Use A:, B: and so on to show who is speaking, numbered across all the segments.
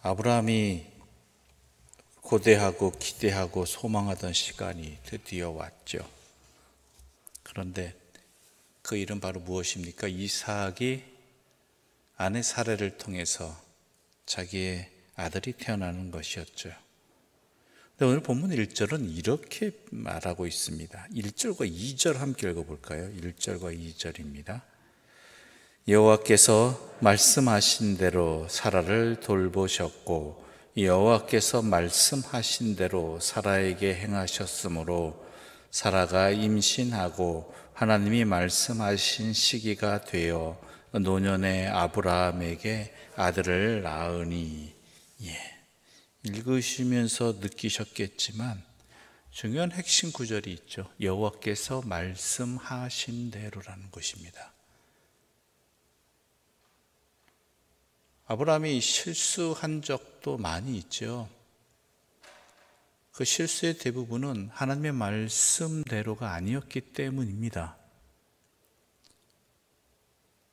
A: 아브라함이 고대하고 기대하고 소망하던 시간이 드디어 왔죠. 그런데 그 일은 바로 무엇입니까? 이삭이 아내 사레를 통해서 자기의 아들이 태어나는 것이었죠. 근데 오늘 본문 1절은 이렇게 말하고 있습니다. 1절과 2절 함께 읽어볼까요? 1절과 2절입니다. 여호와께서 말씀하신 대로 사라를 돌보셨고 여호와께서 말씀하신 대로 사라에게 행하셨으므로 사라가 임신하고 하나님이 말씀하신 시기가 되어 노년의 아브라함에게 아들을 낳으니. 읽으시면서 느끼셨겠지만 중요한 핵심 구절이 있죠. 여호와께서 말씀하신 대로라는 것입니다. 아브라함이 실수한 적도 많이 있죠. 그 실수의 대부분은 하나님의 말씀대로가 아니었기 때문입니다.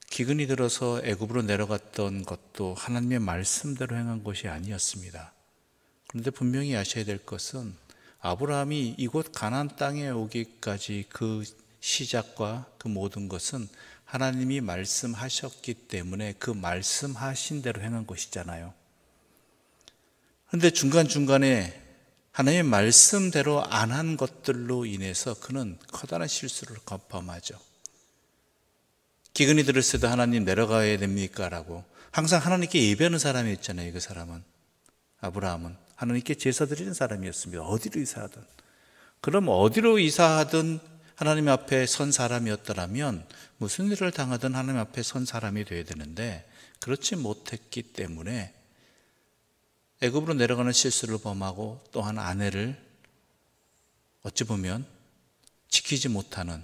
A: 기근이 들어서 애굽으로 내려갔던 것도 하나님의 말씀대로 행한 것이 아니었습니다. 그런데 분명히 아셔야 될 것은 아브라함이 이곳 가나안 땅에 오기까지 그 시작과 그 모든 것은 하나님이 말씀하셨기 때문에 그 말씀하신 대로 행한 것이잖아요. 그런데 중간중간에 하나님의 말씀대로 안 한 것들로 인해서 그는 커다란 실수를 범하죠. 기근이 들었을 때도 하나님 내려가야 됩니까? 라고 항상 하나님께 예배하는 사람이었잖아요. 그 사람은, 아브라함은 하나님께 제사 드리는 사람이었습니다. 어디로 이사하든. 그럼 어디로 이사하든 하나님 앞에 선 사람이었더라면 무슨 일을 당하든 하나님 앞에 선 사람이 되어야 되는데 그렇지 못했기 때문에 애굽으로 내려가는 실수를 범하고 또한 아내를 어찌 보면 지키지 못하는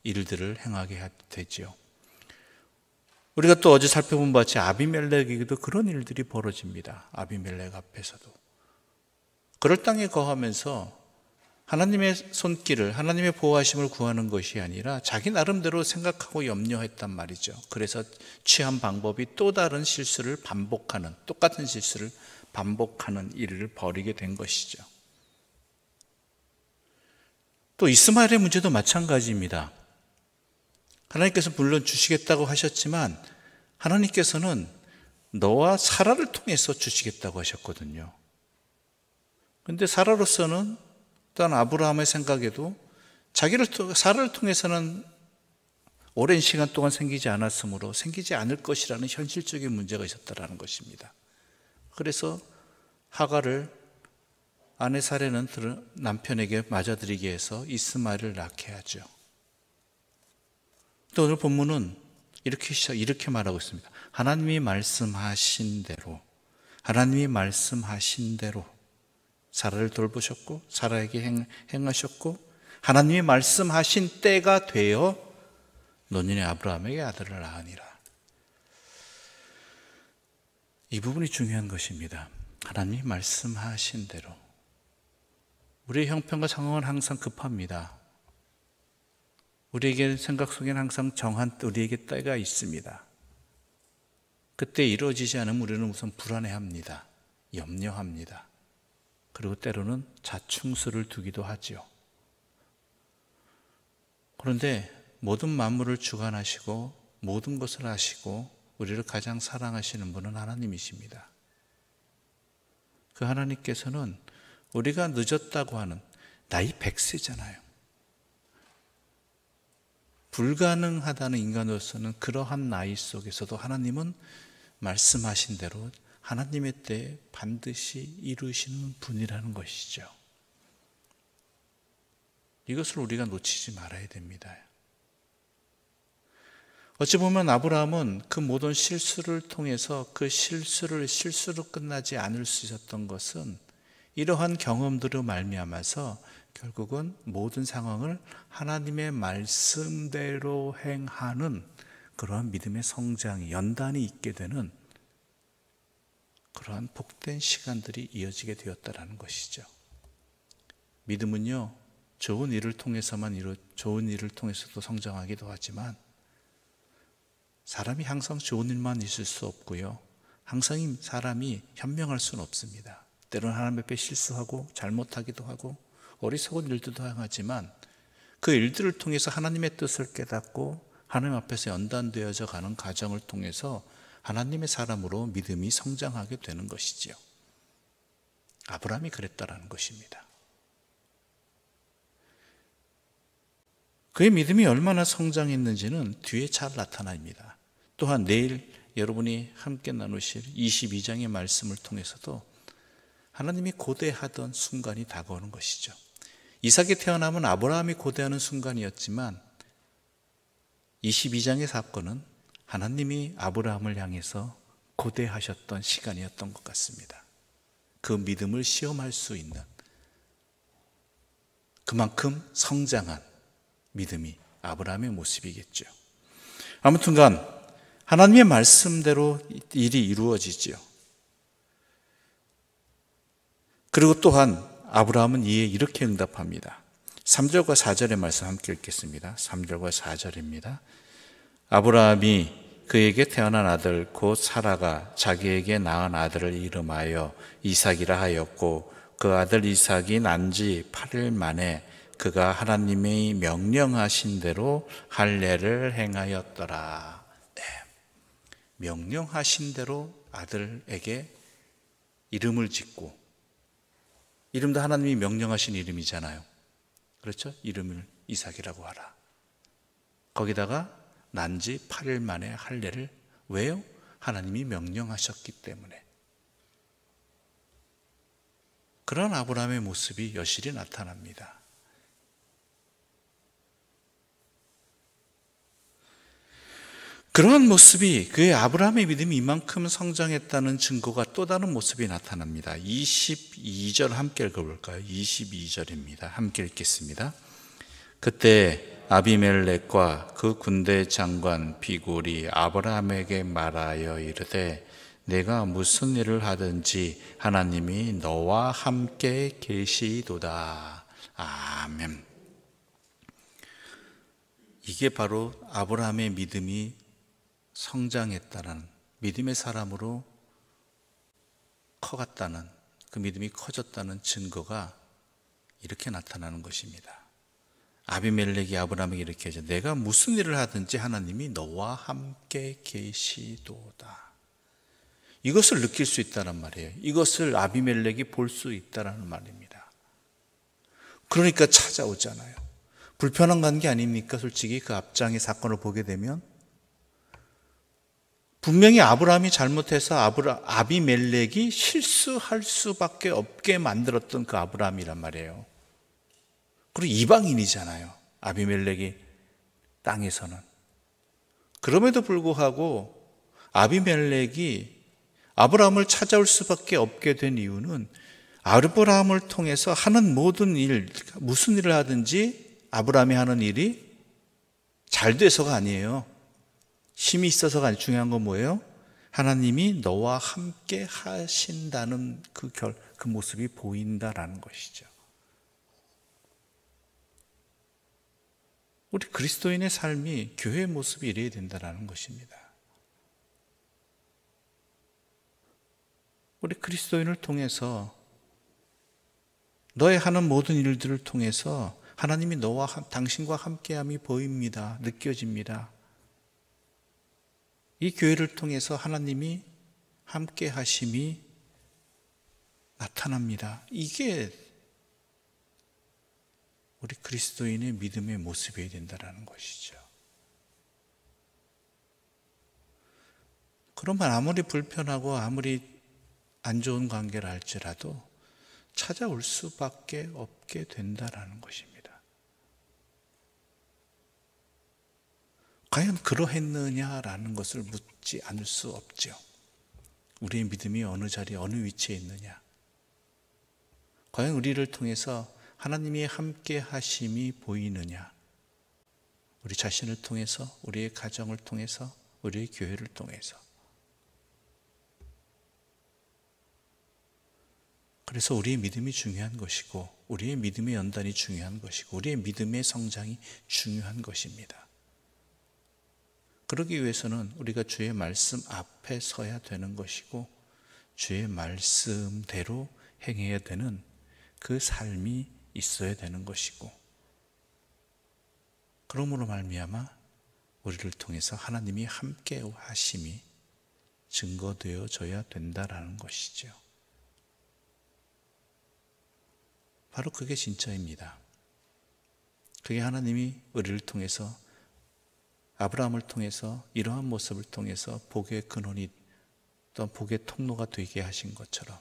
A: 일들을 행하게 되지요. 우리가 또 어제 살펴본 바같이 아비멜렉에게도 그런 일들이 벌어집니다. 아비멜렉 앞에서도. 그럴 땅에 거하면서 하나님의 손길을, 하나님의 보호하심을 구하는 것이 아니라 자기 나름대로 생각하고 염려했단 말이죠. 그래서 취한 방법이 또 다른 실수를 반복하는, 똑같은 실수를 반복하는 일을 벌이게 된 것이죠. 또 이스마엘의 문제도 마찬가지입니다. 하나님께서 물론 주시겠다고 하셨지만 하나님께서는 너와 사라를 통해서 주시겠다고 하셨거든요. 그런데 사라로서는 또한 아브라함의 생각에도 사라를 통해서는 오랜 시간 동안 생기지 않았으므로 생기지 않을 것이라는 현실적인 문제가 있었다는 것입니다. 그래서 하갈을 아내 사레는 남편에게 맞아들이게 해서 이스마엘을 낳게 하죠. 또 오늘 본문은 이렇게 말하고 있습니다. 하나님이 말씀하신 대로 사라를 돌보셨고 사라에게 행하셨고 하나님이 말씀하신 때가 되어 노년의 아브라함에게 아들을 낳으니라. 이 부분이 중요한 것입니다. 하나님이 말씀하신 대로. 우리의 형편과 상황은 항상 급합니다. 우리에게 생각 속에는 항상 우리에게 때가 있습니다. 그때 이루어지지 않으면 우리는 우선 불안해합니다. 염려합니다. 그리고 때로는 자충수를 두기도 하죠. 그런데 모든 만물을 주관하시고 모든 것을 아시고 우리를 가장 사랑하시는 분은 하나님이십니다. 그 하나님께서는 우리가 늦었다고 하는 나이 100세잖아요. 불가능하다는 인간으로서는 그러한 나이 속에서도 하나님은 말씀하신 대로 하나님의 때에 반드시 이루시는 분이라는 것이죠. 이것을 우리가 놓치지 말아야 됩니다. 어찌 보면 아브라함은 그 모든 실수를 통해서 그 실수로 끝나지 않을 수 있었던 것은 이러한 경험들로 말미암아서 결국은 모든 상황을 하나님의 말씀대로 행하는 그러한 믿음의 성장이 연단이 있게 되는 그러한 복된 시간들이 이어지게 되었다라는 것이죠. 믿음은요, 좋은 일을 통해서도 성장하기도 하지만 사람이 항상 좋은 일만 있을 수 없고요, 항상 사람이 현명할 수는 없습니다. 때로는 하나님 앞에 실수하고 잘못하기도 하고 어리석은 일들도 행하지만 그 일들을 통해서 하나님의 뜻을 깨닫고 하나님 앞에서 연단되어져 가는 과정을 통해서 하나님의 사람으로 믿음이 성장하게 되는 것이지요. 아브라함이 그랬다라는 것입니다. 그의 믿음이 얼마나 성장했는지는 뒤에 잘 나타납니다. 또한 내일 여러분이 함께 나누실 22장의 말씀을 통해서도 하나님이 고대하던 순간이 다가오는 것이죠. 이삭이 태어나면 아브라함이 고대하는 순간이었지만 22장의 사건은 하나님이 아브라함을 향해서 고대하셨던 시간이었던 것 같습니다. 그 믿음을 시험할 수 있는 그만큼 성장한 믿음이 아브라함의 모습이겠죠. 아무튼간 하나님의 말씀대로 일이 이루어지지요. 그리고 또한 아브라함은 이에 이렇게 응답합니다. 3절과 4절의 말씀 함께 읽겠습니다. 3절과 4절입니다. 아브라함이 그에게 태어난 아들 곧 사라가 자기에게 낳은 아들을 이름하여 이삭이라 하였고 그 아들 이삭이 난 지 8일 만에 그가 하나님의 명령하신 대로 할례를 행하였더라. 네. 명령하신 대로 아들에게 이름을 짓고, 이름도 하나님이 명령하신 이름이잖아요. 그렇죠? 이름을 이삭이라고 하라. 거기다가 난 지 8일 만에 할례를, 왜요? 하나님이 명령하셨기 때문에. 그런 아브라함의 모습이 여실히 나타납니다. 그러한 모습이, 그의 아브라함의 믿음이 이만큼 성장했다는 증거가 또 다른 모습이 나타납니다. 22절 함께 읽어볼까요? 22절입니다. 함께 읽겠습니다. 그때 아비멜렉과 그 군대 장관 비골이 아브라함에게 말하여 이르되 내가 무슨 일을 하든지 하나님이 너와 함께 계시도다. 아멘. 이게 바로 아브라함의 믿음이 성장했다는, 믿음의 사람으로 커갔다는, 그 믿음이 커졌다는 증거가 이렇게 나타나는 것입니다. 아비멜렉이 아브라함에게 이렇게 하죠. 내가 무슨 일을 하든지 하나님이 너와 함께 계시도다. 이것을 느낄 수 있다는 말이에요. 이것을 아비멜렉이 볼 수 있다는 말입니다. 그러니까 찾아오잖아요. 불편한 관계 아닙니까? 솔직히 그 앞장의 사건을 보게 되면 분명히 아브라함이 잘못해서 아비멜렉이 실수할 수밖에 없게 만들었던 그 아브라함이란 말이에요. 그리고 이방인이잖아요. 아비멜렉이 땅에서는. 그럼에도 불구하고 아비멜렉이 아브라함을 찾아올 수밖에 없게 된 이유는 아브라함을 통해서 하는 모든 일, 무슨 일을 하든지 아브라함이 하는 일이 잘 돼서가 아니에요. 힘이 있어서가 아니에요. 중요한 건 뭐예요? 하나님이 너와 함께 하신다는 그 모습이 보인다라는 것이죠. 우리 그리스도인의 삶이 교회의 모습이 이래야 된다는 것입니다. 우리 그리스도인을 통해서, 너의 하는 모든 일들을 통해서 하나님이 당신과 함께함이 보입니다. 느껴집니다. 이 교회를 통해서 하나님이 함께 하심이 나타납니다. 이게 우리 그리스도인의 믿음의 모습이어야 된다는 것이죠. 그러면 아무리 불편하고 아무리 안 좋은 관계를 할지라도 찾아올 수밖에 없게 된다는 것입니다. 과연 그러했느냐라는 것을 묻지 않을 수 없죠. 우리의 믿음이 어느 자리에 어느 위치에 있느냐, 과연 우리를 통해서 하나님이 함께 하심이 보이느냐, 우리 자신을 통해서, 우리의 가정을 통해서, 우리의 교회를 통해서. 그래서 우리의 믿음이 중요한 것이고, 우리의 믿음의 연단이 중요한 것이고, 우리의 믿음의 성장이 중요한 것입니다. 그러기 위해서는 우리가 주의 말씀 앞에 서야 되는 것이고 주의 말씀대로 행해야 되는 그 삶이 있어야 되는 것이고, 그러므로 말미암아 우리를 통해서 하나님이 함께 하심이 증거되어져야 된다라는 것이죠. 바로 그게 진짜입니다. 그게 하나님이 우리를 통해서, 아브라함을 통해서, 이러한 모습을 통해서 복의 근원이, 또 복의 통로가 되게 하신 것처럼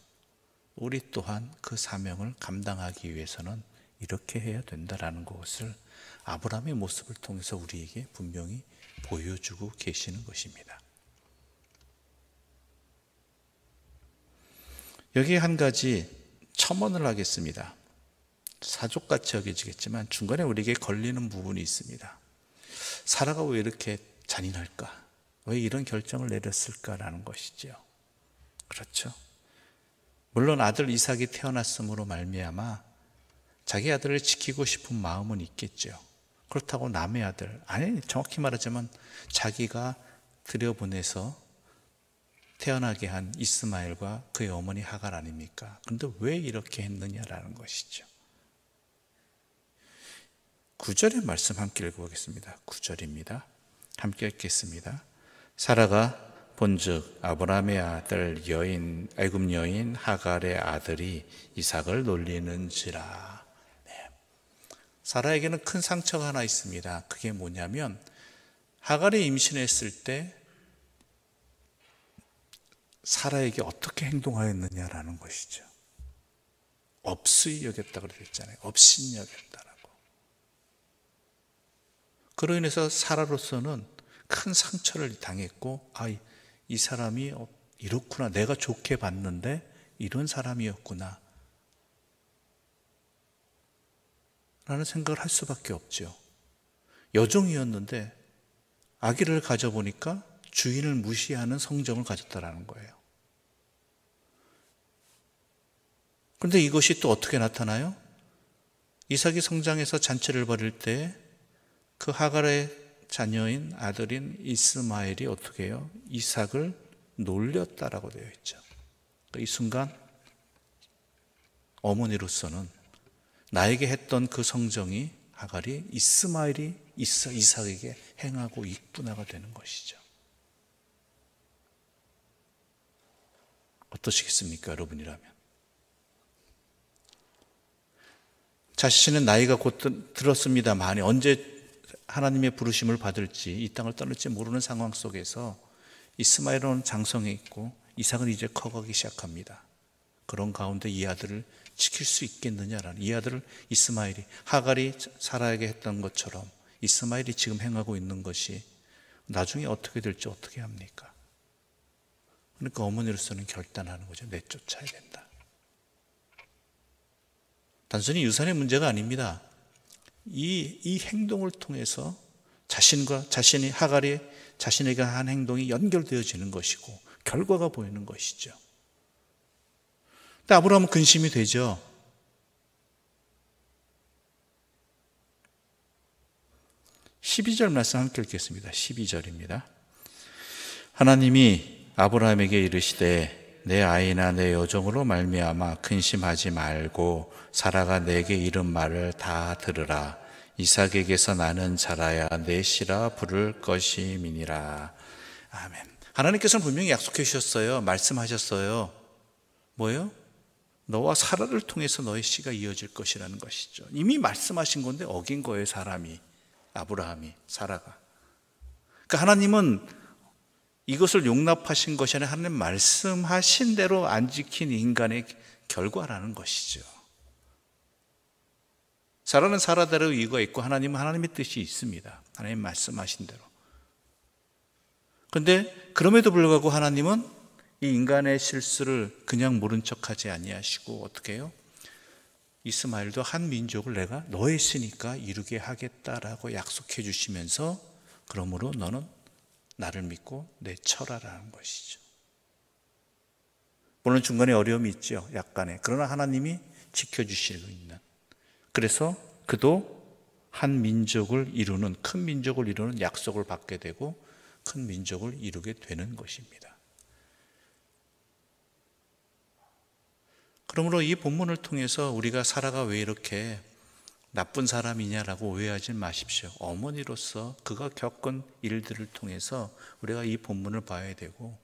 A: 우리 또한 그 사명을 감당하기 위해서는 이렇게 해야 된다라는 것을 아브라함의 모습을 통해서 우리에게 분명히 보여주고 계시는 것입니다. 여기에 한 가지 첨언을 하겠습니다. 사족같이 여겨지겠지만 중간에 우리에게 걸리는 부분이 있습니다. 사라가 왜 이렇게 잔인할까? 왜 이런 결정을 내렸을까라는 것이죠. 그렇죠. 물론 아들 이삭이 태어났으므로 말미암아 자기 아들을 지키고 싶은 마음은 있겠죠. 그렇다고 남의 아들, 아니 정확히 말하자면 자기가 들여보내서 태어나게 한 이스마엘과 그의 어머니 하갈 아닙니까? 그런데 왜 이렇게 했느냐라는 것이죠. 9절의 말씀 함께 읽어보겠습니다. 9절입니다. 함께 읽겠습니다. 사라가 본즉 아브라함의 아들 여인, 애굽 여인 하갈의 아들이 이삭을 놀리는지라. 네. 사라에게는 큰 상처가 하나 있습니다. 그게 뭐냐면 하갈이 임신했을 때 사라에게 어떻게 행동하였느냐라는 것이죠. 업수히 여겼다고 그랬잖아요. 업신 여겼다라고. 그로 인해서 사라로서는 큰 상처를 당했고, 이 사람이 이렇구나, 내가 좋게 봤는데 이런 사람이었구나 라는 생각을 할 수밖에 없죠. 여종이었는데 아기를 가져보니까 주인을 무시하는 성정을 가졌다라는 거예요. 그런데 이것이 또 어떻게 나타나요? 이삭이 성장해서 잔치를 벌일 때 그 하갈의 자녀인 아들인 이스마엘이 어떻게 해요? 이삭을 놀렸다라고 되어 있죠. 이 순간 어머니로서는 나에게 했던 그 성정이 하갈이 이스마엘이 이삭에게 행하고 있구나가 되는 것이죠. 어떠시겠습니까, 여러분이라면? 자신은 나이가 곧 들었습니다만 언제 하나님의 부르심을 받을지, 이 땅을 떠날지 모르는 상황 속에서 이스마엘은 장성해 있고 이삭은 이제 커가기 시작합니다. 그런 가운데 이 아들을 지킬 수 있겠느냐라는, 이 아들을 이스마엘이, 하갈이 사라에게 했던 것처럼 이스마엘이 지금 행하고 있는 것이 나중에 어떻게 될지 어떻게 합니까? 그러니까 어머니로서는 결단하는 거죠. 내쫓아야 된다. 단순히 유산의 문제가 아닙니다. 이 행동을 통해서 자신이 하갈이 자신에게 한 행동이 연결되어지는 것이고 결과가 보이는 것이죠. 근데 아브라함은 근심이 되죠. (12절) 말씀 함께 읽겠습니다. 12절입니다. 하나님이 아브라함에게 이르시되 내 아이나 내 여종으로 말미암아 근심하지 말고 사라가 내게 이른 말을 다 들으라. 이삭에게서 나는 자라야 내 씨라 부를 것임이니라. 아멘. 하나님께서는 분명히 약속해 주셨어요. 말씀하셨어요. 뭐예요? 너와 사라를 통해서 너의 씨가 이어질 것이라는 것이죠. 이미 말씀하신 건데 어긴 거예요. 사람이, 아브라함이, 사라가. 그러니까 하나님은 이것을 용납하신 것이 아니라 하나님 말씀하신 대로 안 지킨 인간의 결과라는 것이죠. 사라는 사라대로 이유가 있고 하나님은 하나님의 뜻이 있습니다. 하나님 말씀하신 대로. 그런데 그럼에도 불구하고 하나님은 이 인간의 실수를 그냥 모른 척하지 아니하시고 어떻게 해요? 이스마엘도 한 민족을 내가 너의 씨니까 이루게 하겠다라고 약속해 주시면서 그러므로 너는 나를 믿고 내쳐라라는 것이죠. 물론 중간에 어려움이 있죠. 약간의. 그러나 하나님이 지켜주시고 있는. 그래서 그도 한 민족을 이루는, 큰 민족을 이루는 약속을 받게 되고 큰 민족을 이루게 되는 것입니다. 그러므로 이 본문을 통해서 우리가 사라가 왜 이렇게 나쁜 사람이냐라고 오해하지 마십시오. 어머니로서 그가 겪은 일들을 통해서 우리가 이 본문을 봐야 되고,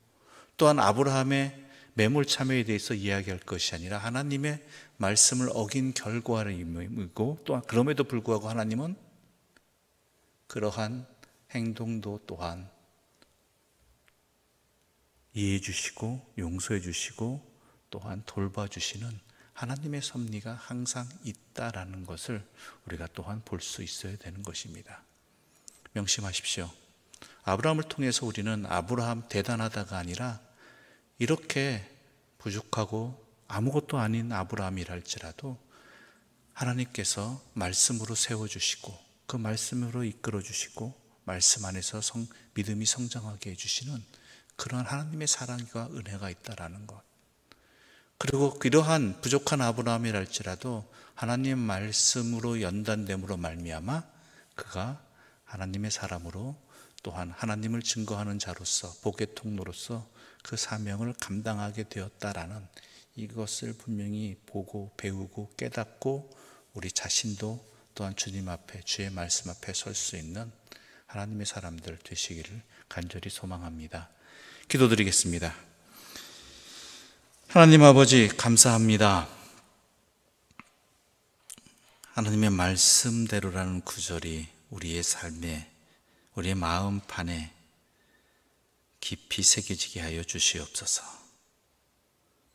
A: 또한 아브라함의 매몰 참여에 대해서 이야기할 것이 아니라 하나님의 말씀을 어긴 결과를 의미고, 또한 그럼에도 불구하고 하나님은 그러한 행동도 또한 이해해 주시고 용서해 주시고 또한 돌봐주시는 하나님의 섭리가 항상 있다라는 것을 우리가 또한 볼 수 있어야 되는 것입니다. 명심하십시오. 아브라함을 통해서 우리는 아브라함 대단하다가 아니라 이렇게 부족하고 아무것도 아닌 아브라함이라 할지라도 하나님께서 말씀으로 세워주시고 그 말씀으로 이끌어주시고 말씀 안에서 믿음이 성장하게 해주시는 그런 하나님의 사랑과 은혜가 있다라는 것, 그리고 이러한 부족한 아브라함이라 할지라도 하나님의 말씀으로 연단됨으로 말미암아 그가 하나님의 사람으로 또한 하나님을 증거하는 자로서 복의 통로로서 그 사명을 감당하게 되었다라는 이것을 분명히 보고 배우고 깨닫고 우리 자신도 또한 주님 앞에 주의 말씀 앞에 설 수 있는 하나님의 사람들 되시기를 간절히 소망합니다. 기도드리겠습니다. 하나님 아버지 감사합니다. 하나님의 말씀대로라는 구절이 우리의 삶에, 우리의 마음판에 깊이 새겨지게 하여 주시옵소서.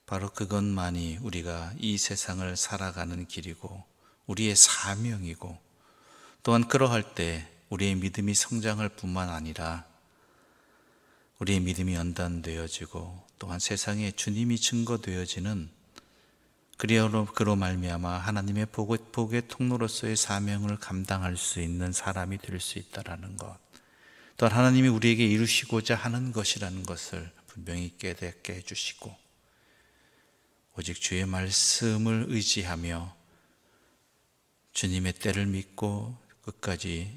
A: 바로 그것만이 우리가 이 세상을 살아가는 길이고 우리의 사명이고, 또한 그러할 때 우리의 믿음이 성장할 뿐만 아니라 우리의 믿음이 연단되어지고 또한 세상에 주님이 증거되어지는, 그로 말미암아 하나님의 복의 통로로서의 사명을 감당할 수 있는 사람이 될 수 있다라는 것, 또한 하나님이 우리에게 이루시고자 하는 것이라는 것을 분명히 깨닫게 해주시고 오직 주의 말씀을 의지하며 주님의 때를 믿고 끝까지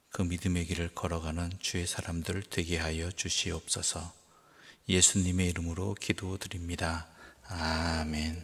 A: 그 믿음의 길을 걸어가는 주의 사람들 되게 하여 주시옵소서. 예수님의 이름으로 기도드립니다. 아멘.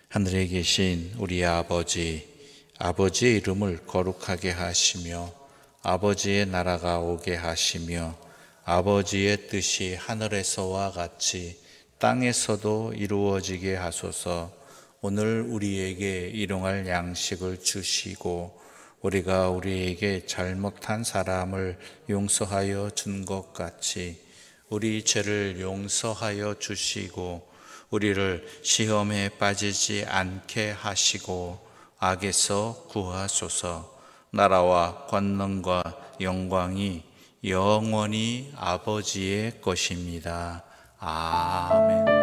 A: 하늘에 계신 우리 아버지, 아버지의 이름을 거룩하게 하시며 아버지의 나라가 오게 하시며 아버지의 뜻이 하늘에서와 같이 땅에서도 이루어지게 하소서. 오늘 우리에게 일용할 양식을 주시고 우리가 우리에게 잘못한 사람을 용서하여 준 것 같이 우리 죄를 용서하여 주시고 우리를 시험에 빠지지 않게 하시고 악에서 구하소서. 나라와 권능과 영광이 영원히 아버지의 것입니다. 아멘.